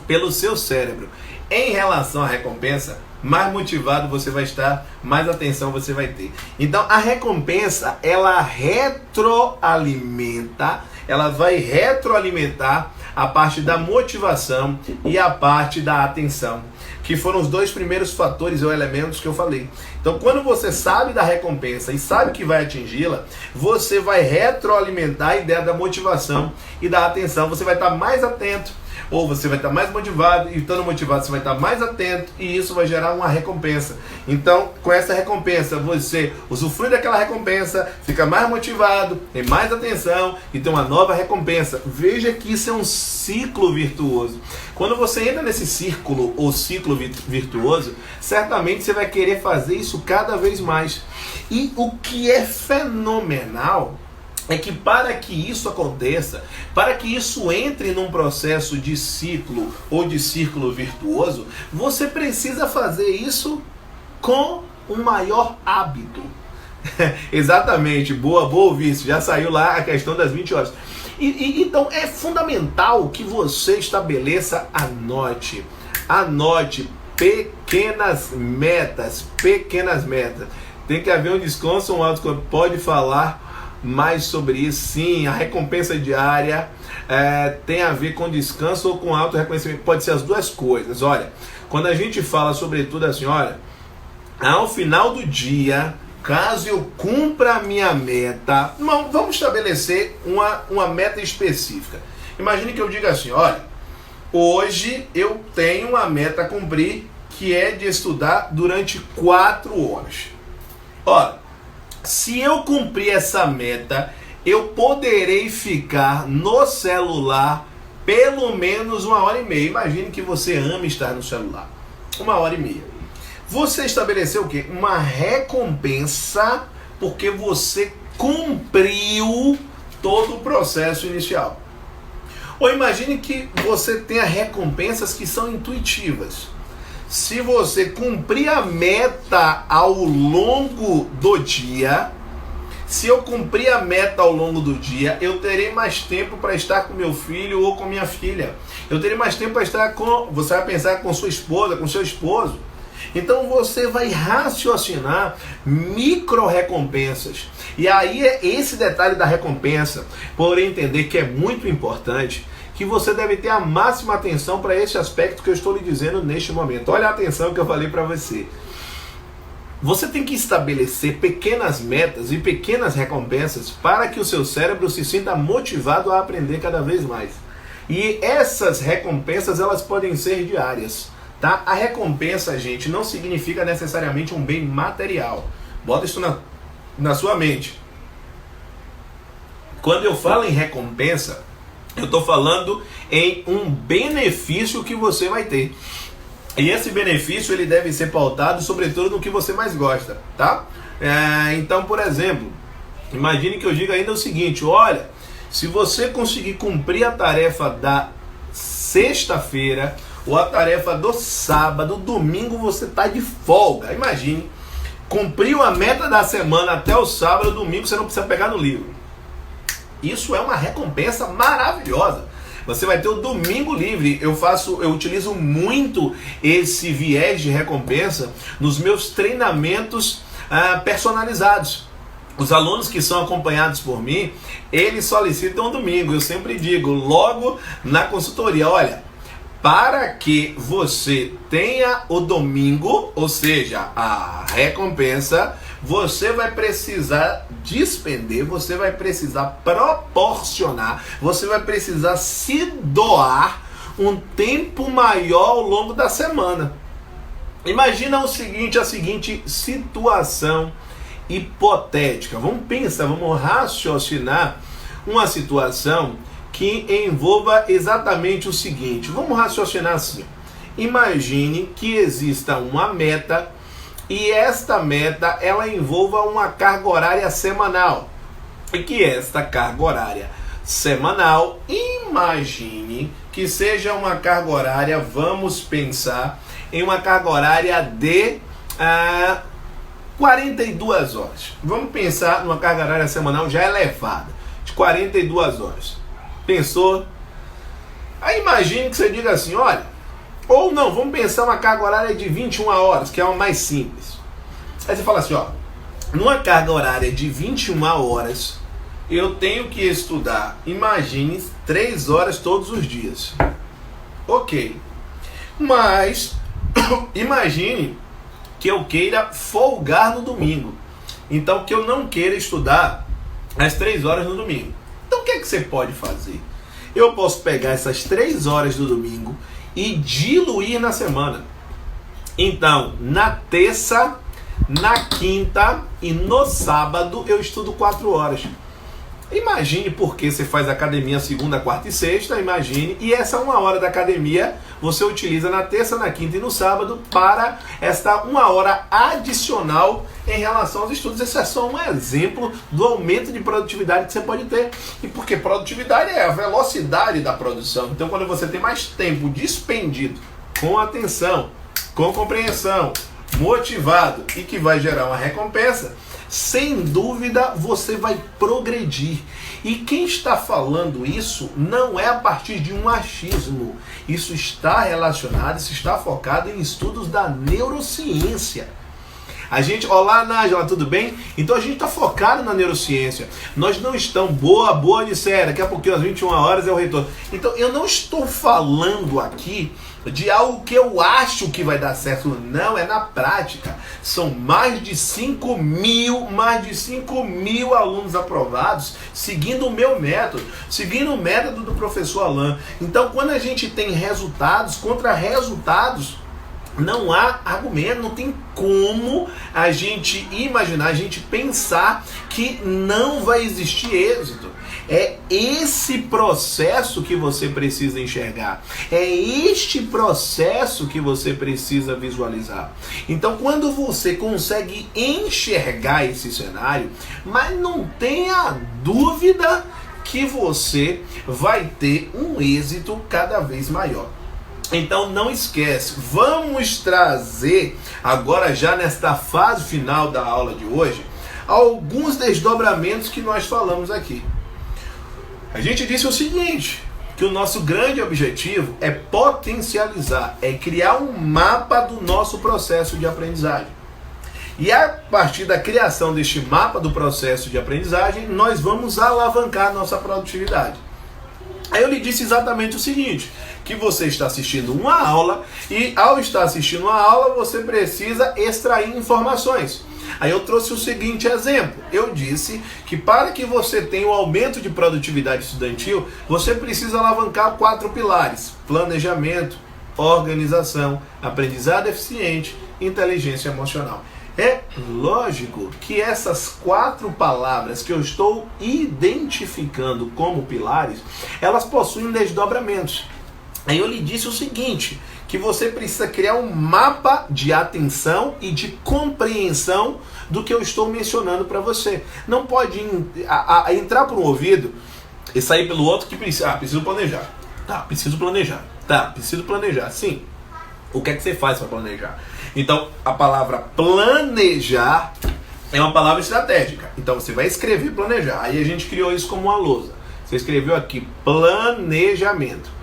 pelo seu cérebro em relação à recompensa, mais motivado você vai estar, mais atenção você vai ter. Então a recompensa, ela retroalimenta, ela vai retroalimentar a parte da motivação e a parte da atenção, que foram os dois primeiros fatores ou elementos que eu falei. Então quando você sabe da recompensa e sabe que vai atingi-la, você vai retroalimentar a ideia da motivação e da atenção. Você vai estar mais atento, ou você vai estar mais motivado, e estando motivado você vai estar mais atento, e isso vai gerar uma recompensa. Então, com essa recompensa, você usufrui daquela recompensa, fica mais motivado, tem mais atenção e tem uma nova recompensa. Veja que isso é um ciclo virtuoso. Quando você entra nesse círculo ou ciclo virtuoso, certamente você vai querer fazer isso cada vez mais. E o que é fenomenal é que para que isso aconteça, para que isso entre num processo de ciclo ou de círculo virtuoso, você precisa fazer isso com um maior hábito. Exatamente, boa ouvir isso, já saiu lá a questão das 20 horas. Então é fundamental que você estabeleça, anote pequenas metas. Tem que haver um descanso, um autocontrole, pode falar mais sobre isso. Sim, a recompensa diária tem a ver com descanso ou com auto-reconhecimento, pode ser as duas coisas. Olha, quando a gente fala sobretudo assim, olha, ao final do dia, caso eu cumpra a minha meta, não, vamos estabelecer uma meta específica. Imagine que eu diga assim, olha, hoje eu tenho uma meta a cumprir, que é de estudar durante 4 horas. Olha, se eu cumprir essa meta, eu poderei ficar no celular pelo menos 1h30. Imagine que você ama estar no celular. 1h30. Você estabeleceu o quê? Uma recompensa porque você cumpriu todo o processo inicial. Ou imagine que você tenha recompensas que são intuitivas. Se você cumprir a meta ao longo do dia, se eu cumprir a meta ao longo do dia, eu terei mais tempo para estar com meu filho ou com minha filha. Eu terei mais tempo para estar com... Você vai pensar com sua esposa, com seu esposo. Então você vai raciocinar micro-recompensas. E aí é esse detalhe da recompensa, por entender que é muito importante, que você deve ter a máxima atenção para esse aspecto que eu estou lhe dizendo neste momento. Olha a atenção que eu falei para você. Você tem que estabelecer pequenas metas e pequenas recompensas para que o seu cérebro se sinta motivado a aprender cada vez mais. E essas recompensas, elas podem ser diárias, tá? A recompensa, gente, não significa necessariamente um bem material. Bota isso na sua mente. Quando eu falo em recompensa, eu estou falando em um benefício que você vai ter. E esse benefício, ele deve ser pautado sobretudo no que você mais gosta, tá? Então, por exemplo, imagine que eu diga ainda o seguinte, olha, se você conseguir cumprir a tarefa da sexta-feira ou a tarefa do sábado, domingo você está de folga. Imagine, cumpriu a meta da semana até o sábado, domingo você não precisa pegar no livro. Isso é uma recompensa maravilhosa. Você vai ter o domingo livre. Eu utilizo muito esse viés de recompensa nos meus treinamentos personalizados. Os alunos que são acompanhados por mim, eles solicitam o domingo. Eu sempre digo, logo na consultoria, olha, para que você tenha o domingo, ou seja, a recompensa, você vai precisar despender, você vai precisar proporcionar, você vai precisar se doar um tempo maior ao longo da semana. Imagina a seguinte situação hipotética. Vamos pensar, vamos raciocinar uma situação que envolva exatamente o seguinte. Vamos raciocinar assim. Imagine que exista uma meta e esta meta ela envolva uma carga horária semanal. E que esta carga horária semanal, imagine que seja uma carga horária, vamos pensar, em uma carga horária de 42 horas. Vamos pensar numa carga horária semanal já elevada, de 42 horas. Pensou? Aí imagine que você diga assim, olha, ou não, vamos pensar uma carga horária de 21 horas, que é uma mais simples. Aí você fala assim, ó, numa carga horária de 21 horas, eu tenho que estudar, imagine, 3 horas todos os dias. Ok. Mas, imagine que eu queira folgar no domingo. Então, que eu não queira estudar às 3 horas no domingo. Então, o que é que você pode fazer? Eu posso pegar essas 3 horas do domingo e diluir na semana. Então, na terça, na quinta e no sábado eu estudo 4 horas. Imagine porque você faz academia segunda, quarta e sexta, imagine, e essa 1 hora da academia você utiliza na terça, na quinta e no sábado para esta 1 hora adicional em relação aos estudos. Esse é só um exemplo do aumento de produtividade que você pode ter. E porque produtividade é a velocidade da produção. Então quando você tem mais tempo despendido com atenção, com compreensão, motivado e que vai gerar uma recompensa, sem dúvida você vai progredir. E quem está falando isso não é a partir de um achismo. Isso está relacionado, isso está focado em estudos da neurociência. A gente, olá Nájila, tudo bem? Então a gente está focado na neurociência. Nós não estamos, boa de série, daqui a pouquinho às 21 horas é o retorno. Então eu não estou falando aqui de algo que eu acho que vai dar certo, não, é na prática. São mais de 5 mil alunos aprovados seguindo o meu método, seguindo o método do professor Alain. Então quando a gente tem resultados contra resultados, não há argumento, não tem como a gente imaginar, a gente pensar que não vai existir êxito. É esse processo que você precisa enxergar. É este processo que você precisa visualizar. Então, quando você consegue enxergar esse cenário, mas não tenha dúvida que você vai ter um êxito cada vez maior. Então não esquece, vamos trazer agora já nesta fase final da aula de hoje alguns desdobramentos que nós falamos aqui. A gente disse o seguinte, que o nosso grande objetivo é potencializar, é criar um mapa do nosso processo de aprendizagem. E a partir da criação deste mapa do processo de aprendizagem, nós vamos alavancar a nossa produtividade. Aí eu lhe disse exatamente o seguinte, que você está assistindo uma aula e ao estar assistindo uma aula você precisa extrair informações. Aí eu trouxe o seguinte exemplo, eu disse que para que você tenha um aumento de produtividade estudantil, você precisa alavancar 4 pilares: planejamento, organização, aprendizado eficiente, inteligência emocional. É lógico que essas 4 palavras que eu estou identificando como pilares, elas possuem desdobramentos. Aí eu lhe disse o seguinte, que você precisa criar um mapa de atenção e de compreensão do que eu estou mencionando para você. Não pode entrar por um ouvido e sair pelo outro que precisa. Preciso planejar. Preciso planejar. Sim. O que é que você faz para planejar? Então, a palavra planejar é uma palavra estratégica. Então, você vai escrever planejar. Aí a gente criou isso como uma lousa. Você escreveu aqui planejamento.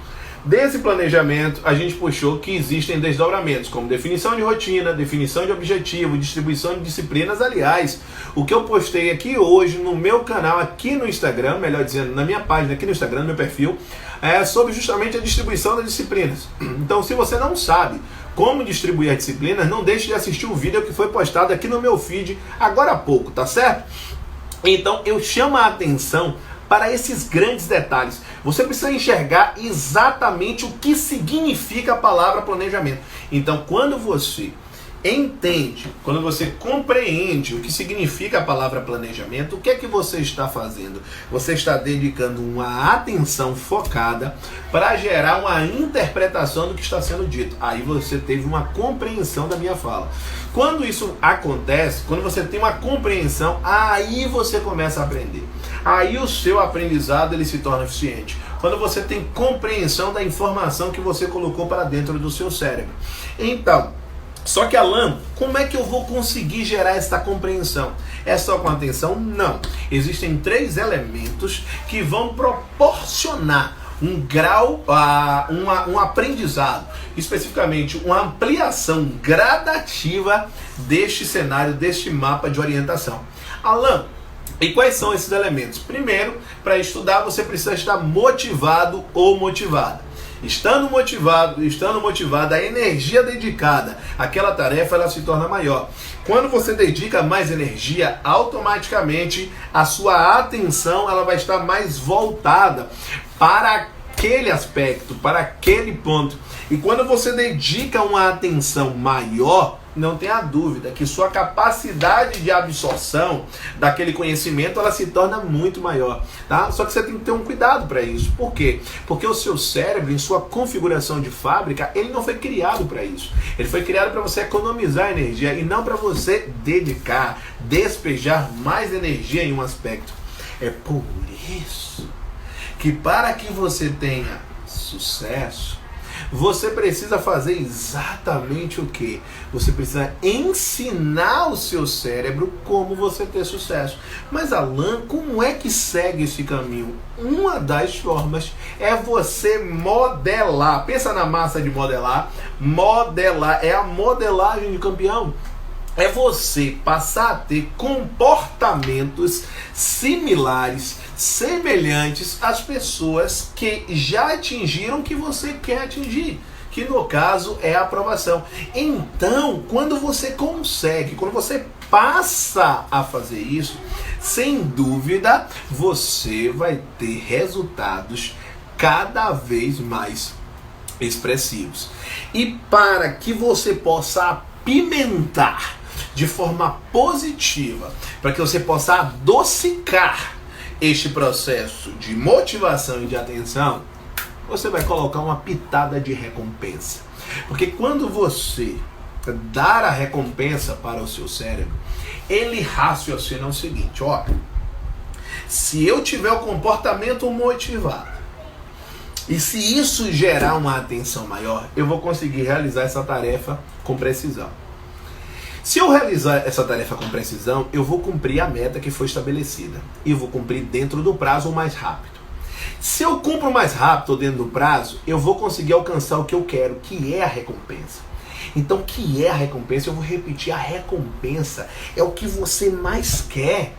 Desse planejamento, a gente puxou que existem desdobramentos, como definição de rotina, definição de objetivo, distribuição de disciplinas. Aliás, o que eu postei aqui hoje no meu canal, aqui no Instagram, melhor dizendo, na minha página aqui no Instagram, no meu perfil, é sobre justamente a distribuição das disciplinas. Então, se você não sabe como distribuir as disciplinas, não deixe de assistir o vídeo que foi postado aqui no meu feed agora há pouco, tá certo? Então, eu chamo a atenção para esses grandes detalhes. Você precisa enxergar exatamente o que significa a palavra planejamento. Então, quando você entende, quando você compreende o que significa a palavra planejamento, o que é que você está fazendo? Você está dedicando uma atenção focada para gerar uma interpretação do que está sendo dito. Aí você teve uma compreensão da minha fala. Quando isso acontece, quando você tem uma compreensão, aí você começa a aprender. Aí o seu aprendizado ele se torna eficiente. Quando você tem compreensão da informação que você colocou para dentro do seu cérebro. Então, só que, Alan, como é que eu vou conseguir gerar essa compreensão? É só com atenção? Não. Existem 3 elementos que vão proporcionar um grau, um aprendizado, especificamente uma ampliação gradativa deste cenário, deste mapa de orientação. Alan, e quais são esses elementos? Primeiro, para estudar você precisa estar motivado ou motivada. Estando motivado, a energia dedicada àquela tarefa ela se torna maior. Quando você dedica mais energia, automaticamente a sua atenção ela vai estar mais voltada para aquele aspecto, para aquele ponto. E quando você dedica uma atenção maior, não tenha dúvida que sua capacidade de absorção daquele conhecimento ela se torna muito maior, tá? Só que você tem que ter um cuidado para isso. Por quê? Porque o seu cérebro, em sua configuração de fábrica, ele não foi criado para isso. Ele foi criado para você economizar energia e não para você dedicar, despejar mais energia em um aspecto. É por isso que para que você tenha sucesso, você precisa fazer exatamente o quê? Você precisa ensinar o seu cérebro como você ter sucesso. Mas, Alan, como é que segue esse caminho? Uma das formas é você modelar. Pensa na massa de modelar. Modelar é a modelagem de campeão. É você passar a ter comportamentos similares, semelhantes às pessoas que já atingiram o que você quer atingir, que no caso é a aprovação. Então, quando você consegue, quando você passa a fazer isso, sem dúvida, você vai ter resultados cada vez mais expressivos. E para que você possa apimentar de forma positiva, para que você possa adocicar este processo de motivação e de atenção, você vai colocar uma pitada de recompensa. Porque quando você dar a recompensa para o seu cérebro, ele raciocina o seguinte: ó, se eu tiver o comportamento motivado, e se isso gerar uma atenção maior, eu vou conseguir realizar essa tarefa com precisão. Se eu realizar essa tarefa com precisão, eu vou cumprir a meta que foi estabelecida. E vou cumprir dentro do prazo ou mais rápido. Se eu cumpro mais rápido ou dentro do prazo, eu vou conseguir alcançar o que eu quero, que é a recompensa. Então, o que é a recompensa? Eu vou repetir, a recompensa é o que você mais quer.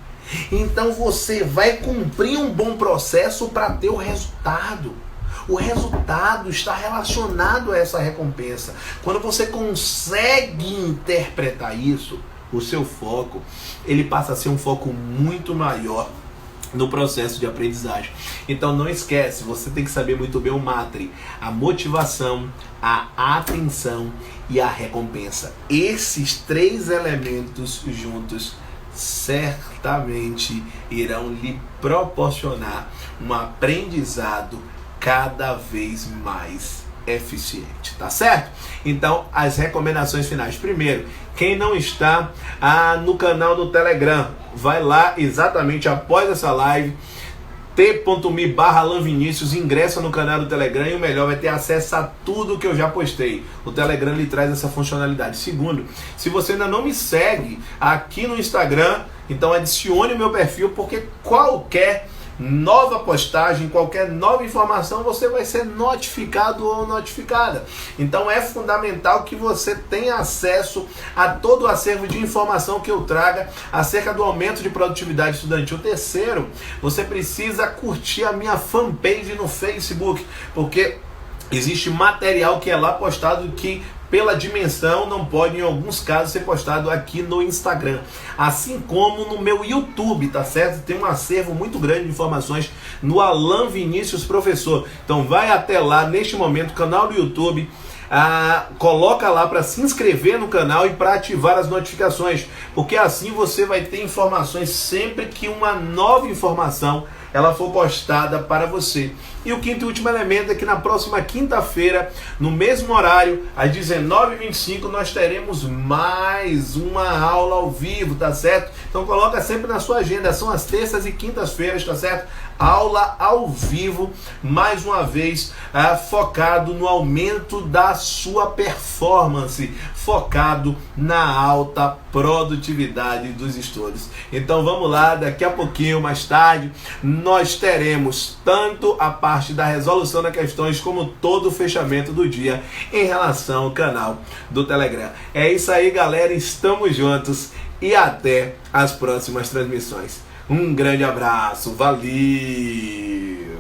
Então, você vai cumprir um bom processo para ter o resultado. O resultado está relacionado a essa recompensa. Quando você consegue interpretar isso, o seu foco, ele passa a ser um foco muito maior no processo de aprendizagem. Então não esquece, você tem que saber muito bem o matre, a motivação, a atenção e a recompensa. Esses 3 elementos juntos certamente irão lhe proporcionar um aprendizado cada vez mais eficiente, tá certo? Então, as recomendações finais. Primeiro, quem não está no canal do Telegram, vai lá exatamente após essa live, t.me/AlanVinicius, ingressa no canal do Telegram e o melhor, vai ter acesso a tudo que eu já postei. O Telegram lhe traz essa funcionalidade. Segundo, se você ainda não me segue aqui no Instagram, então adicione o meu perfil, porque qualquer nova postagem, qualquer nova informação, você vai ser notificado ou notificada. Então é fundamental que você tenha acesso a todo o acervo de informação que eu traga acerca do aumento de produtividade estudantil. Terceiro, você precisa curtir a minha fanpage no Facebook, porque existe material que é lá postado que pela dimensão não pode em alguns casos ser postado aqui no Instagram, assim como no meu YouTube, tá certo? Tem um acervo muito grande de informações no Alan Vinicius Professor. Então vai até lá neste momento, canal do YouTube, coloca lá para se inscrever no canal e para ativar as notificações, porque assim você vai ter informações sempre que uma nova informação ela for postada para você. E o quinto e último elemento é que na próxima quinta-feira, no mesmo horário, às 19h25, nós teremos mais uma aula ao vivo, tá certo? Então coloca sempre na sua agenda, são as terças e quintas-feiras, tá certo? Aula ao vivo, mais uma vez, focado no aumento da sua performance, focado na alta produtividade dos estudos. Então vamos lá, daqui a pouquinho, mais tarde, nós teremos tanto a parte da resolução das questões como todo o fechamento do dia em relação ao canal do Telegram. É isso aí, galera, estamos juntos e até as próximas transmissões. Um grande abraço, valeu!